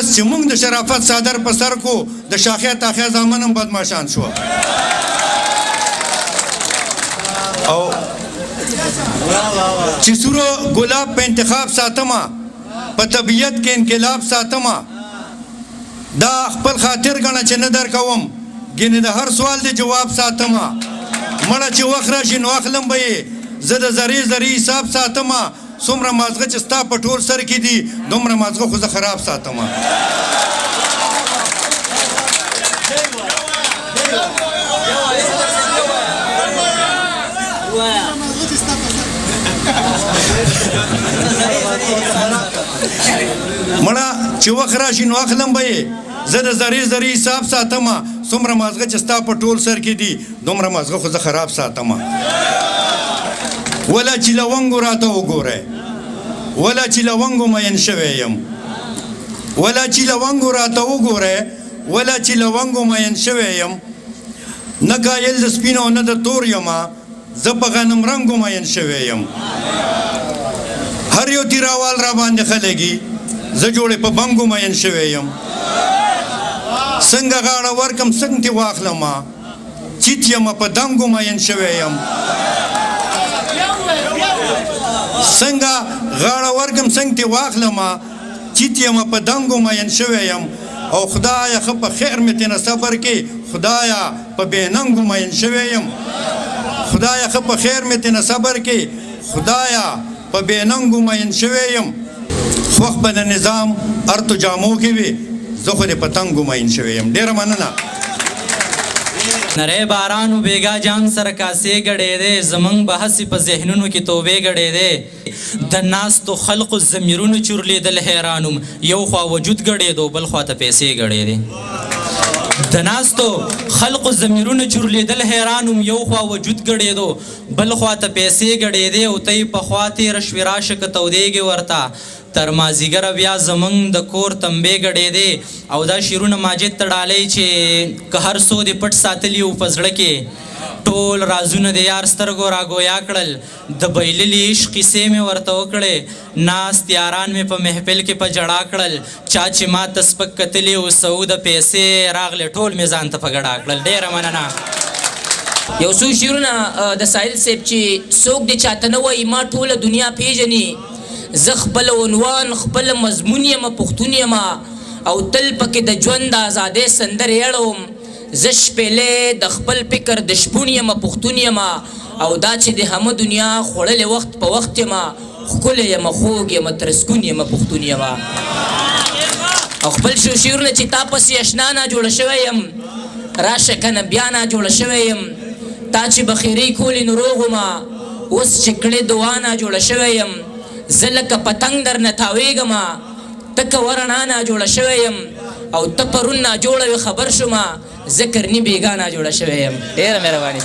بس چې موږ د شرافت صادر په سر کو د شاخې تاخې زامن هم بدماشان شو او چې سورو ګلاب په انتخاب ساتما په طبیعت کې انقلاب ساتما دا خپل خاطر ګڼه چې نه درکوم ګینې د هر سوال د جواب ساتما مړه چې وخت راشي نو اخلم به یې زه د ذرې ذرې حساب ساتما څومره مازغه چې ستا په ټول سر کې دي دومره مازغه خو زه خراب ساتما مړه چې وخت راشي نو اخلم به یې زه د ذرې ذرې حساب ساتما څومره مازغه چې ستا په ټول سر کې دي دومره مازغه خو زه خراب ساتما ولا چې لونګو راته وګوره ولا چې لونګو مین شوی یم ولا چې لونګو راته وګوره ولا چې لونګو مین شوی یم نه قایل د سپینو نه د تور یما زه په غنم رنګو مین شوی یم هر یو تیراوال را باندې خلګي زه جوړې په بنګو مین شوی یم څنګه غاړه ورکم څنګه واخلم چیت یم په دنګو مین شوی یم څنګه غاړه ورکم څنګه واخلم چیت یم په دنګو مین شوی یم او خدایا خو په خیر مې تنه صبر کې خدایا په بیننګو مین شوی یم خدایا خو په خیر مې تنه صبر کې خدایا په بیننګو مین شوی یم خوښ به د نظام ارتو جامو کې وي زه خو د پتنګو مین شوی یم ډېره مننه نری بارانو بیگا جان سر کاسې غړې دې زمنګ بحث په ذهنونو کې توبې غړې دې د ناس تو خلق زمیرونو چورلیدل حیرانم یو خوا وجود غړې دو بل خوا ته پیسې غړې دې د ناس تو خلق زمیرونو چورلیدل حیرانم یو خوا وجود غړې دو بل خوا ته پیسې غړې دې او ته په خوا ته رشوی راشه کتو دیږي ورتا تر مازیګر بیا زمنګ د کور تنبې غړې دې او دا شیرونه ماجد تړالې چې که هر څو دې پټ ساتلی او پزړه کې ټول رازونه د یار سترګو راګویا کړل د بایللي عشق کیسې مې ورته وکړې ناست یاران مې په محفل کې په جړا کړل چا چې ما ته سپک کتلي او سعود پیسې راغلې ټول مې ځان ته په ګډا کړل ډېره مننه یو څو شعرونه د ساحل صاحب چې څوک دې چاته نه وایي ما ټوله دنیا پیژني زه خپل عنوان خپل مضمون یم پښتون یم او تل پکې د ژوند د ازادۍ سندرې اړوم زه شپېلې د خپل فکر د شپون یم پښتون یم او دا چې د همه دنیا خوړلې وخت په وخت یم ښکلی یم خوږ یم ترسکون یم پښتون یم او خپل شعرونه چې تا پسې اشنا نه جوړه شوی یم راشه کنه بیا نه جوړه شوی یم تا چې بخیرۍ کولې نو روغ ومه اوس چې کړې دعا نه جوړه شوی یم زه لکه پتنګ درنه تاویږم ته که ورڼا نه جوړه شوی یم او ته پرون نه جوړه وې خبر شومه زه کرني بېګا نه جوړه شوی یم ډېره مهرباني